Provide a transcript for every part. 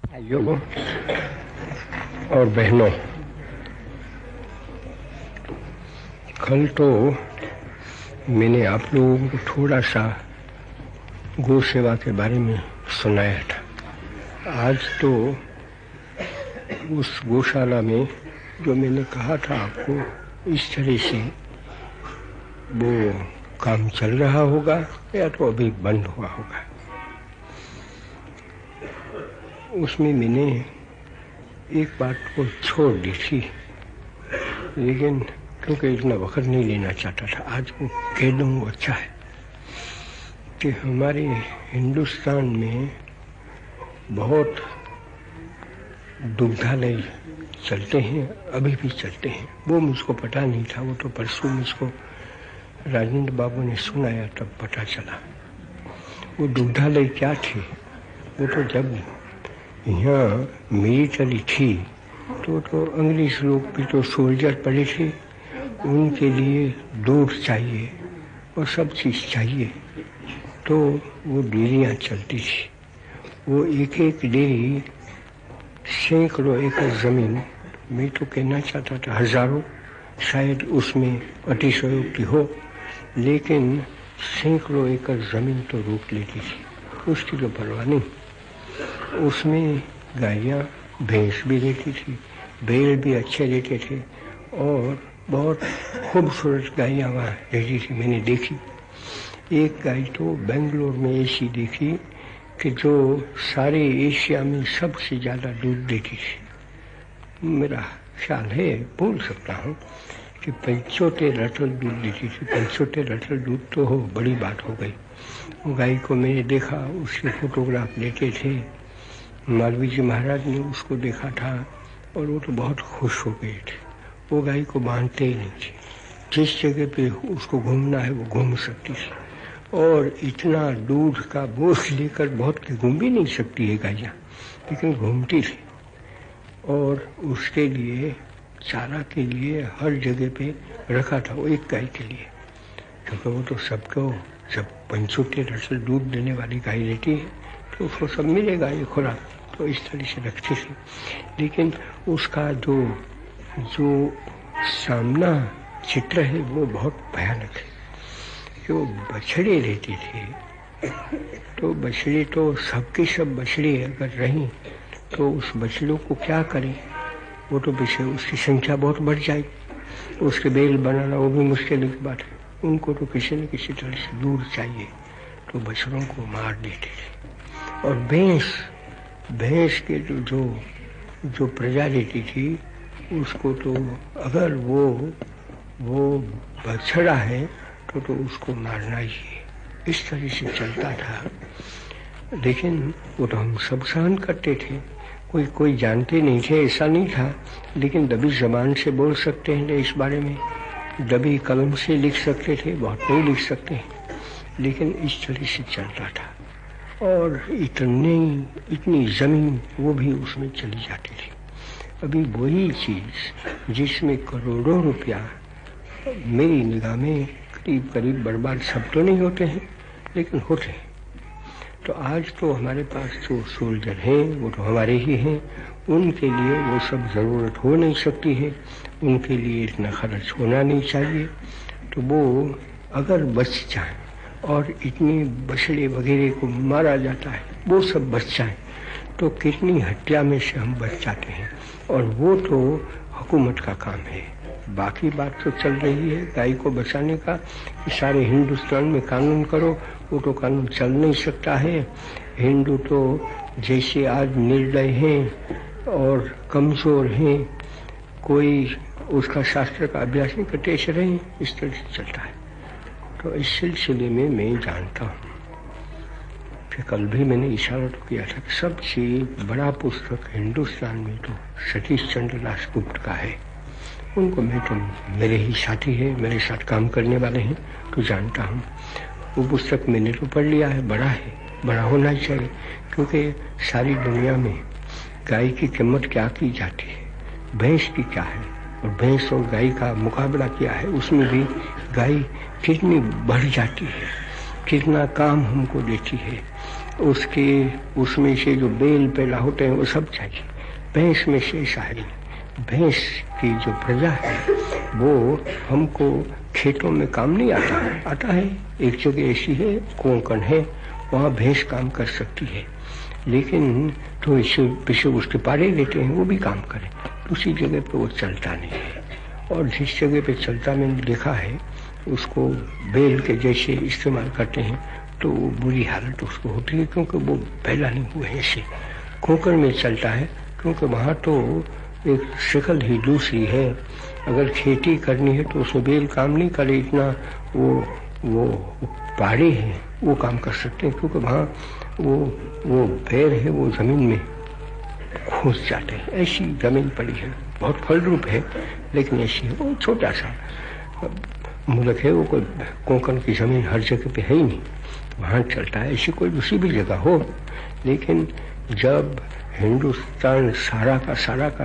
भाइयों और बहनों, कल तो मैंने आप लोगों को थोड़ा सा गौ सेवा के बारे में सुनाया था। आज तो उस गौशाला में जो मैंने कहा था आपको, इस तरह से वो काम चल रहा होगा या तो अभी बंद हुआ होगा। उसमें मैंने एक बात को छोड़ दी थी, लेकिन क्योंकि इतना वक्त नहीं लेना चाहता था, आज वो कह दूँ अच्छा है कि हमारे हिंदुस्तान में बहुत दुग्धालय चलते हैं, अभी भी चलते हैं। वो मुझको पता नहीं था, वो तो परसों मुझको राजेंद्र बाबू ने सुनाया तब पता चला। वो दुग्धालय क्या थे, वो तो जब यहाँ मिलिट्री थी तो अंग्रेज लोग भी तो सोल्जर पड़े थे, उनके लिए दूध चाहिए और सब चीज़ चाहिए, तो वो डेयरियाँ चलती थी। वो एक एक डेयरी सैकड़ों एकड़ ज़मीन, मैं तो कहना चाहता था हज़ारों, शायद उसमें अतिशयोक्ति हो, लेकिन सैकड़ों एकड़ ज़मीन तो रोक लेती थी, उसकी तो परवाह नहीं। उसमें गायें भैंस भी रहती थी, बैल भी अच्छे रहते थे और बहुत खूबसूरत गायें वहाँ रहती थी। मैंने देखी एक गाय तो बेंगलोर में ऐसी देखी कि जो सारे एशिया में सबसे ज़्यादा दूध देती थी। मेरा ख्याल है, बोल सकता हूँ कि 75 लीटर दूध देती थी। 75 लीटर दूध तो हो बड़ी बात हो गई। वो गाय को मैंने देखा, उसके फोटोग्राफ लेते थे, मालवीय जी महाराज ने उसको देखा था और वो तो बहुत खुश हो गए थे। वो गाय को बांधते ही नहीं थे, जिस जगह पे उसको घूमना है वो घूम सकती थी, और इतना दूध का बोझ लेकर बहुत के घूम भी नहीं सकती है गायें, लेकिन घूमती थी। और उसके लिए चारा के लिए हर जगह पे रखा था, वो एक गाय के लिए, क्योंकि वो तो सबको, जब 75 लीटर दूध देने वाली गाय रहती है तो उसको सब मिलेगा ये खुराक, तो इस तरह से रखती थी। लेकिन उसका जो सामना चित्र है वो बहुत भयानक है। जो बछड़े रहती थी, तो बछड़े तो सबकी सब बछड़े अगर रहीं तो उस बछड़ों को क्या करें, वो तो पीछे उसकी संख्या बहुत बढ़ जाएगी, उसके बैल बनाना वो भी मुश्किल की बात है। उनको तो किसी न किसी तरह से दूध चाहिए, तो बछड़ों को मार देते थे। और भैंस के जो प्रजा रहती थी, उसको तो अगर वो बछड़ा है तो उसको मारना ही है। इस तरह से चलता था। लेकिन वो तो हम सब सहन करते थे, कोई जानते नहीं थे, ऐसा नहीं था। लेकिन दबी जबान से बोल सकते हैं इस बारे में, दबी कलम से लिख सकते थे, बहुत नहीं लिख सकते हैं, लेकिन इस तरह से चलता था। और इतनी ज़मीन वो भी उसमें चली जाती थी। अभी वही चीज़ जिसमें करोड़ों रुपया मेरी निगाह में करीब करीब बर्बाद, सब तो नहीं होते हैं लेकिन होते हैं। तो आज तो हमारे पास जो सोल्जर हैं वो तो हमारे ही हैं, उनके लिए वो सब ज़रूरत हो नहीं सकती है, उनके लिए इतना खर्च होना नहीं चाहिए। तो वो अगर बच जाए और इतनी बछड़े वगैरह को मारा जाता है, वो सब बच जाए, तो कितनी हत्या में से हम बच जाते हैं। और वो तो हुकूमत का काम है। बाकी बात तो चल रही है गाय को बचाने का, कि सारे हिंदुस्तान में कानून करो, वो तो कानून चल नहीं सकता है। हिंदू तो जैसे आज निर्दय हैं और कमज़ोर हैं, कोई उसका शास्त्र का अभ्यास नहीं करते, ऐसे रहे, इस तरह से चलता है। तो इस सिलसिले में मैं जानता हूँ, फिर कल भी मैंने इशारा तो किया था कि सबसे बड़ा पुस्तक हिंदुस्तान में तो सतीश चंद्र दासगुप्त का है। उनको मैं तो, मेरे ही साथी है, मेरे साथ काम करने वाले हैं, तो जानता हूँ। वो पुस्तक मैंने तो पढ़ लिया है, बड़ा होना चाहिए, क्योंकि सारी दुनिया में गाय की कीमत क्या की जाती है, भैंस की क्या है, और भैंस और गाय का मुकाबला क्या है, उसमें भी गाय कितनी बढ़ जाती है, कितना काम हमको देती है। उसमें से जो बेल पैदा होते हैं वो सब चाहिए। भैंस में से सारी भैंस की जो प्रजा है वो हमको खेतों में काम नहीं आता है। एक जगह ऐसी है, कोंकण है, वहाँ भैंस काम कर सकती है, लेकिन तो इससे पीछे उसके पारे देते हैं, वो भी काम करें। दूसरी जगह पे वो चलता नहीं है, और जिस जगह पे चलता मैंने देखा है उसको बेल के जैसे इस्तेमाल करते हैं, तो बुरी हालत उसको होती है, क्योंकि वो पहला नहीं हुए ऐसे। कोंकण में चलता है क्योंकि वहाँ तो एक शक्ल ही दूसरी है। अगर खेती करनी है तो उसमें बेल काम नहीं करे इतना, वो पहाड़ी है वो काम कर सकते हैं, क्योंकि वहाँ वो पैर है वो जमीन में घुस जाते हैं। ऐसी जमीन पड़ी है, बहुत फल रूप है, लेकिन ऐसी है, वो छोटा सा मुल्क है, वो कोई कोंकण की जमीन हर जगह पे है ही नहीं, वहाँ चलता है। ऐसी कोई दूसरी भी जगह हो, लेकिन जब हिंदुस्तान सारा का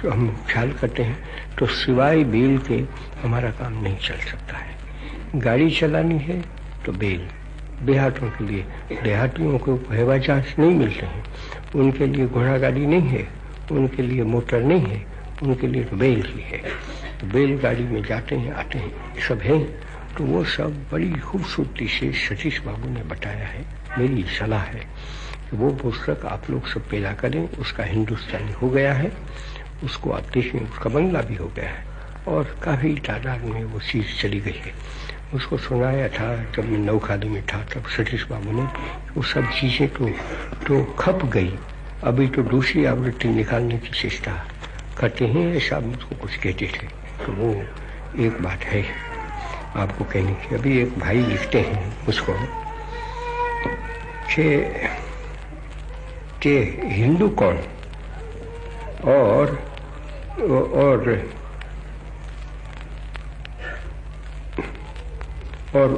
हम ख्याल करते हैं तो सिवाय बेल के हमारा काम नहीं चल सकता है। गाड़ी चलानी है तो बेल, देहातों के लिए, देहातियों को हवा जहाज नहीं मिलते हैं, उनके लिए घोड़ा गाड़ी नहीं है, उनके लिए मोटर नहीं है, उनके लिए तो बेल ही है। तो बैलगाड़ी में जाते हैं आते हैं सब हैं। तो वो सब बड़ी खूबसूरती से सतीश बाबू ने बताया है। मेरी सलाह है कि वो पुस्तक आप लोग सब पैदा करें। उसका हिंदुस्तानी हो गया है, उसको आप देखें, उसका बंगला भी हो गया है और काफ़ी तादाद में वो चीज़ चली गई है। उसको सुनाया था जब मैं नौखादी में था, तब सतीश बाबू ने वो सब चीज़ें तो खप गई, अभी तो दूसरी आवृत्ति निकालने की चेष्टा करते हैं, ऐसा मुझको कुछ कहते थे। तो वो एक बात है आपको कहने की। अभी एक भाई लिखते हैं मुझको कि हिंदू कौन और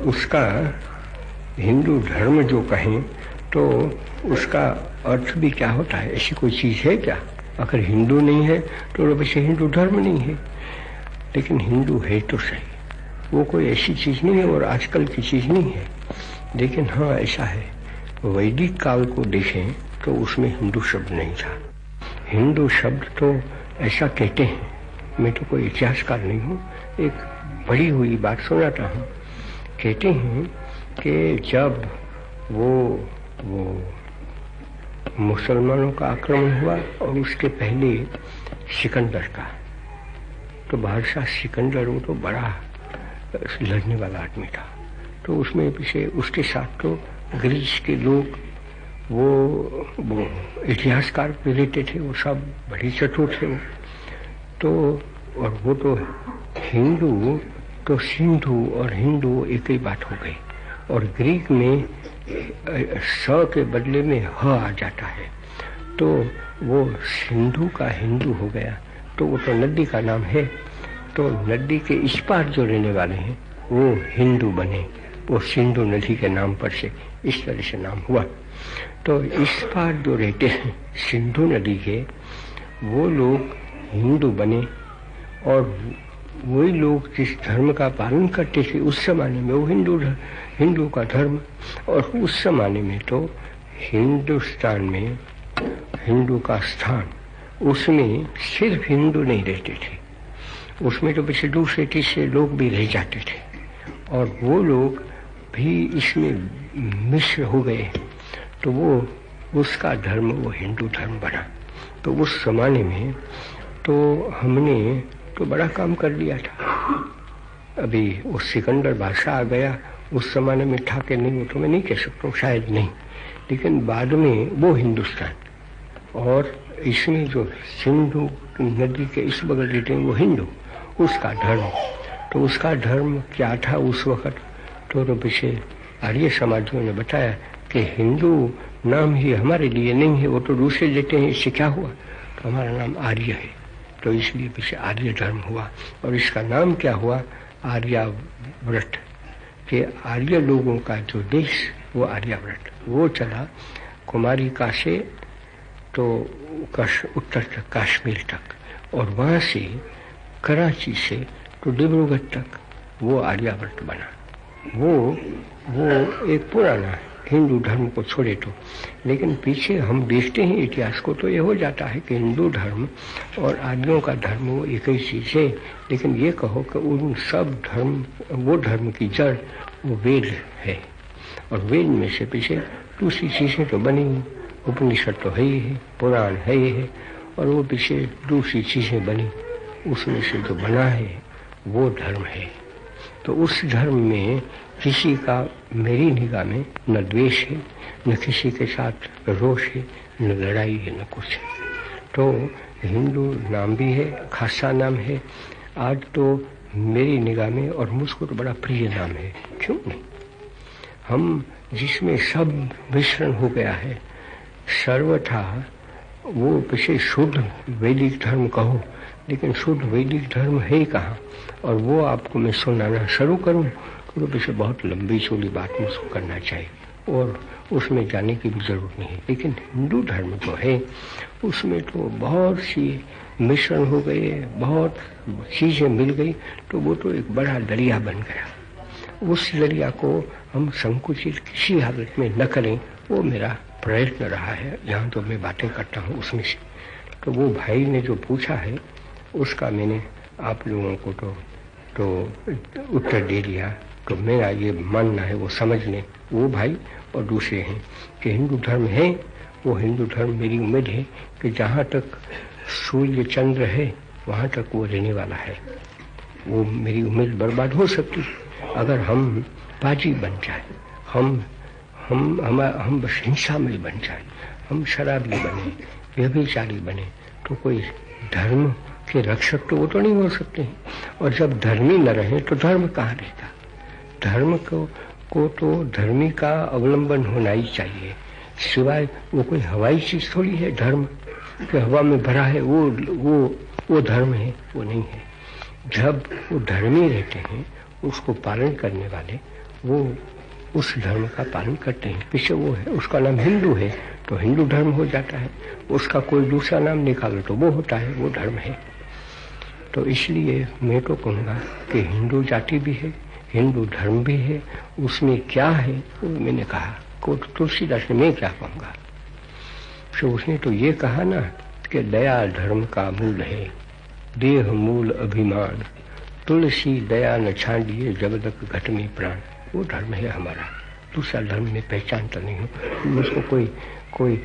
उसका हिंदू धर्म जो कहें तो उसका अर्थ भी क्या होता है, ऐसी कोई चीज़ है क्या? अगर हिंदू नहीं है तो वैसे हिंदू धर्म नहीं है, लेकिन हिंदू है तो सही, वो कोई ऐसी चीज़ नहीं है और आजकल की चीज़ नहीं है। लेकिन हाँ ऐसा है, वैदिक काल को देखें तो उसमें हिंदू शब्द नहीं था। हिंदू शब्द तो ऐसा कहते हैं, मैं तो कोई इतिहासकार नहीं हूँ, एक बड़ी हुई बात सुनाता हूँ। कहते हैं कि जब वो मुसलमानों का आक्रमण हुआ और उसके पहले सिकंदर का, तो बादशाह सिकंदर वो तो बड़ा लड़ने वाला आदमी था, तो उसमें पीछे उसके साथ तो ग्रीस के लोग वो इतिहासकार भी रहते थे, वो सब बड़े चतुर थे वो तो। और वो तो हिंदू तो सिंधु और हिंदू एक ही बात हो गई, और ग्रीक में स के बदले में ह आ जाता है, तो वो सिंधु का हिंदू हो गया। तो वो तो नदी का नाम है, तो नदी के इस पार जो रहने वाले हैं वो हिंदू बने, वो सिंधु नदी के नाम पर से इस तरह से नाम हुआ। तो इस पार जो रहते हैं सिंधु नदी के, वो लोग हिंदू बने, और वही लोग जिस धर्म का पालन करते थे उस जमाने में वो हिंदू का धर्म। और उस जमाने में तो हिंदुस्तान में हिंदू का स्थान, उसमें सिर्फ हिंदू नहीं रहते थे, उसमें तो पीछे दूसरे तीसरे लोग भी रह जाते थे, और वो लोग भी इसमें मिश्र हो गए, तो वो उसका धर्म वो हिंदू धर्म बना। तो उस जमाने में तो हमने तो बड़ा काम कर लिया था। अभी वो सिकंदर बादशाह आ गया, उस जमाने में था कि नहीं वो तो मैं नहीं कह सकता हूँ, शायद नहीं, लेकिन बाद में वो हिंदुस्तान और इसमें जो सिंधु नदी के इस बगल रहते हैं वो हिंदू, उसका धर्म। तो उसका धर्म क्या था उस वक़्त, तो पीछे आर्य समाजियों ने बताया कि हिंदू नाम ही हमारे लिए नहीं है, वो तो दूसरे लेते हैं, इससे क्या हुआ, तो हमारा नाम आर्य है, तो इसलिए पीछे आर्य धर्म हुआ। और इसका नाम क्या हुआ, आर्याव्रत, के आर्य लोगों का जो देश वो आर्याव्रत, वो चला कुमारिका से तो उत्तर तक कश्मीर तक, और वहाँ से कराची से तो डिब्रूगढ़ तक वो आर्यावर्त बना। वो एक पुराना हिंदू धर्म को छोड़े तो। लेकिन पीछे हम देखते हैं इतिहास को तो ये हो जाता है कि हिंदू धर्म और आर्यों का धर्म वो एक ही चीज़ है। लेकिन ये कहो कि उन सब धर्म, वो धर्म की जड़ वो वेद है, और वेद में से पीछे दूसरी चीज़ें तो बनी, उपनिषद तो है ही है, पुराण है ही है, और वो पीछे दूसरी चीज़ें बनी, उसमें से जो बना है वो धर्म है। तो उस धर्म में किसी का मेरी निगाह में न द्वेष है, न किसी के साथ रोष है, न लड़ाई है, न कुछ है। तो हिंदू नाम भी है, खासा नाम है आज तो मेरी निगाह में, और मुझको तो बड़ा प्रिय नाम है। क्यों नहीं? हम जिसमें सब मिश्रण हो गया है, सर्वथा वो पीछे शुद्ध वैदिक धर्म कहो, लेकिन शुद्ध वैदिक धर्म है कहाँ? और वो आपको मैं सुनाना शुरू करूं तो पीछे बहुत लंबी चौड़ी बात मुझको करना चाहिए, और उसमें जाने की भी जरूरत नहीं है। लेकिन हिंदू धर्म जो है उसमें तो बहुत सी मिश्रण हो गए, बहुत चीज़ें मिल गई, तो वो तो एक बड़ा दरिया बन गया। उस दरिया को हम संकुचित किसी हालत में न करें, वो मेरा प्रयत्न रहा है। यहाँ तो मैं बातें करता हूँ उसमें से। तो वो भाई ने जो पूछा है उसका मैंने आप लोगों को तो उत्तर दे दिया। तो मेरा ये मानना है, वो समझ लें वो भाई और दूसरे हैं कि हिंदू धर्म है, वो हिंदू धर्म मेरी उम्मीद है कि जहाँ तक सूर्य चंद्र है वहाँ तक वो रहने वाला है। वो मेरी उम्मीद बर्बाद हो सकती अगर हम बाजी बन जाए, हम बस हिंसामय बन जाए, हम शराबी बने, व्यभिचारी बने, तो कोई धर्म के रक्षक तो वो तो नहीं हो सकते हैं। और जब धर्मी न रहे तो धर्म कहाँ रहेगा? धर्म को तो धर्मी का अवलंबन होना ही चाहिए, सिवाय वो कोई हवाई चीज थोड़ी है। धर्म कि हवा में भरा है वो धर्म है, वो नहीं है। जब वो धर्मी रहते हैं, उसको पालन करने वाले, वो उस धर्म का पालन करते हैं। पीछे वो है, उसका नाम हिंदू है तो हिंदू धर्म हो जाता है, उसका कोई दूसरा नाम निकालो तो वो होता है, वो धर्म है। तो इसलिए मैं तो कहूँगा कि हिंदू जाति भी है, हिंदू धर्म भी है। उसमें क्या है वो मैंने कहा को तुलसीदास ने, मैं क्या कहूँगा। तो उसने तो ये कहा ना कि दया धर्म का मूल है, देह मूल अभिमान, तुलसी दया न छांडिए जब तक घट में प्राण। वो धर्म है हमारा, दूसरा धर्म में पहचानता नहीं हूँ। मुझको कोई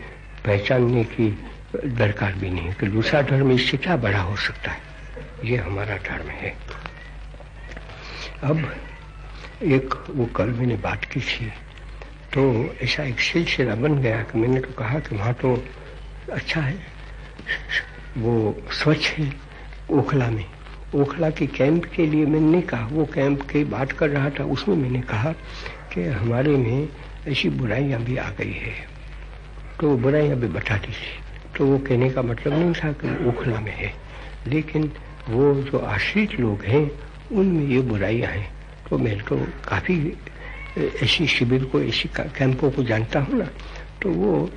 पहचानने की दरकार भी नहीं है कि दूसरा धर्म इससे क्या बड़ा हो सकता है। ये हमारा धर्म है। अब एक वो कल मैंने बात की थी, तो ऐसा एक सिलसिला बन गया कि मैंने तो कहा कि वहाँ तो अच्छा है, वो स्वच्छ है। ओखला में, ओखला के कैंप के लिए मैंने नहीं कहा, वो कैंप की बात कर रहा था, उसमें मैंने कहा कि हमारे में ऐसी बुराइयां भी आ गई है, तो बुराइयां भी बता दी थी। तो वो कहने का मतलब नहीं था कि ओखला में है, लेकिन वो जो आश्रित लोग हैं उनमें ये बुराइयां हैं। तो मैं तो काफ़ी ऐसी शिविर को, ऐसी कैंपों को जानता हूँ ना, तो वो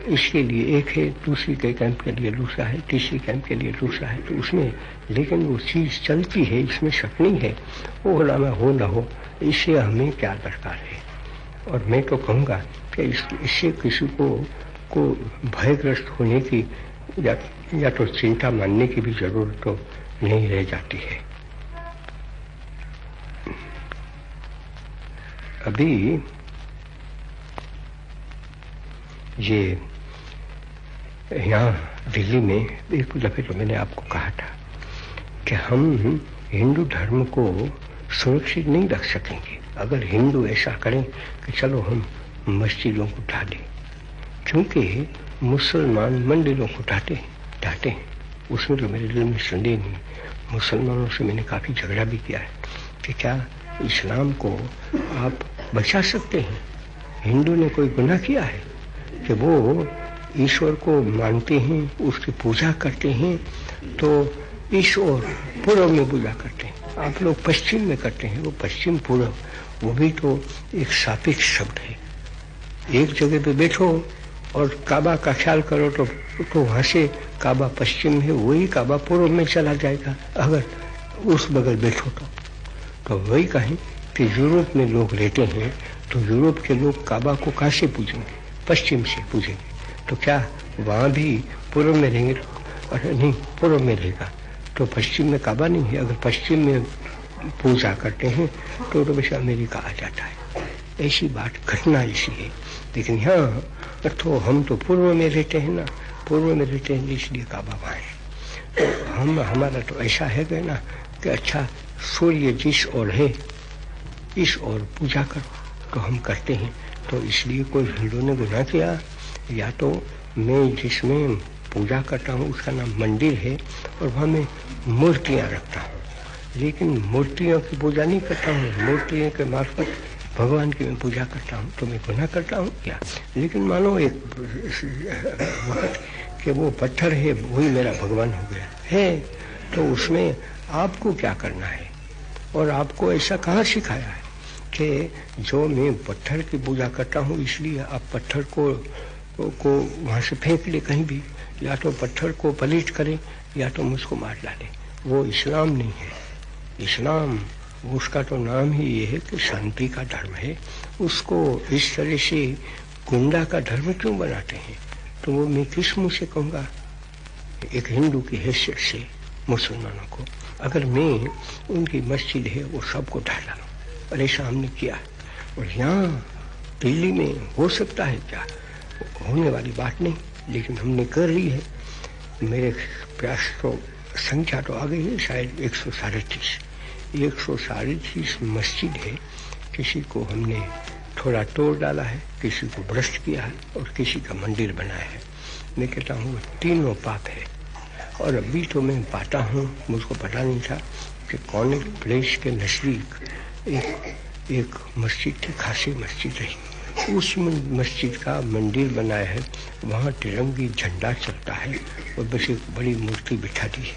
इसके लिए एक है, दूसरी के कैंप के लिए दूसरा है, तीसरी कैंप के लिए दूसरा है। तो उसमें लेकिन वो चीज़ चलती है, इसमें शक नहीं है। वो ना हो ना हो, इससे हमें क्या दरकार है। और मैं तो कहूँगा कि इससे किसी को भयग्रस्त होने की या तो चिंता मानने की भी जरूरत तो नहीं रह जाती है। अभी ये यहाँ दिल्ली में एक दफे तो मैंने आपको कहा था कि हम हिंदू धर्म को सुरक्षित नहीं रख सकेंगे अगर हिंदू ऐसा करें कि चलो हम मस्जिदों को ढा दें, क्योंकि मुसलमान मंदिरों को ढाते हैं। उसमें तो मेरे दिल में संदेह नहीं। मुसलमानों से मैंने काफ़ी झगड़ा भी किया है कि क्या इस्लाम को आप बचा सकते हैं? हिंदू ने कोई गुनाह किया है कि वो ईश्वर को मानते हैं, उसकी पूजा करते हैं, तो ईश और पूर्व में पूजा करते हैं। आप लोग पश्चिम में करते हैं, वो पश्चिम पूर्व, वो भी तो एक सापेक्ष शब्द है। एक जगह पे बैठो और काबा का ख्याल करो तो वहाँ से काबा पश्चिम है, वही काबा पूर्व में चला जाएगा। अगर उस बगल बैठो तो वही कहें कि यूरोप में लोग रहते हैं तो यूरोप के लोग काबा को कहाँ से पूजेंगे? पश्चिम से पूजेंगे। तो क्या वहाँ भी पूर्व में रहेंगे? अरे नहीं, पूर्व में रहेगा तो पश्चिम में काबा नहीं है। अगर पश्चिम में पूजा करते हैं तो वैसे अमेरिका आ जाता है। ऐसी बात घटना ऐसी है। लेकिन यहाँ तो हम तो पूर्व में रहते हैं ना, पूर्व में रहते हैं इसलिए काबा वहाँ है। तो हमारा तो ऐसा है कि ना कि अच्छा सूर्य जिस ओर है इस ओर पूजा करो, तो हम करते हैं। तो इसलिए कोई हिंदू ने गुनाह किया? या तो मैं जिसमें पूजा करता हूँ उसका नाम मंदिर है और वहाँ मैं मूर्तियाँ रखता हूँ, लेकिन मूर्तियों की पूजा नहीं करता हूँ, मूर्तियों के मार्फत भगवान की मैं पूजा करता हूँ, तो मैं गुनाह करता हूँ क्या? लेकिन मानो एक वक्त कि वो पत्थर है वही मेरा भगवान हो गया है, तो उसमें आपको क्या करना है? और आपको ऐसा कहाँ सिखाया है कि जो मैं पत्थर की पूजा करता हूँ इसलिए आप पत्थर को वहाँ से फेंक ले कहीं भी, या तो पत्थर को पलीट करें या तो मुझको मार डाले। वो इस्लाम नहीं है। इस्लाम उसका तो नाम ही ये है कि शांति का धर्म है। उसको इस तरह से गुंडा का धर्म क्यों बनाते हैं? तो वो मैं किस मुँह से कहूँगा एक हिंदू की हैसियत से मुसलमानों को? अगर मैं उनकी मस्जिद है वो सबको ढाला और ऐसा हमने किया, और यहाँ दिल्ली में हो सकता है क्या? होने वाली बात नहीं, लेकिन हमने कर ली है। मेरे प्रयास तो संख्या तो आ गई है शायद 137 मस्जिद है। किसी को हमने थोड़ा तोड़ डाला है, किसी को भ्रष्ट किया है और किसी का मंदिर बनाया है। मैं कहता हूँ तीनों पाप है। और अभी तो मैं पाता हूँ, मुझको पता नहीं था कि कॉलेज प्लेस के नजदीक एक मस्जिद थी, खासी मस्जिद रही। उस मस्जिद का मंदिर बनाया है, वहाँ तिरंगी झंडा चलता है और बस एक बड़ी मूर्ति बिठा दी है।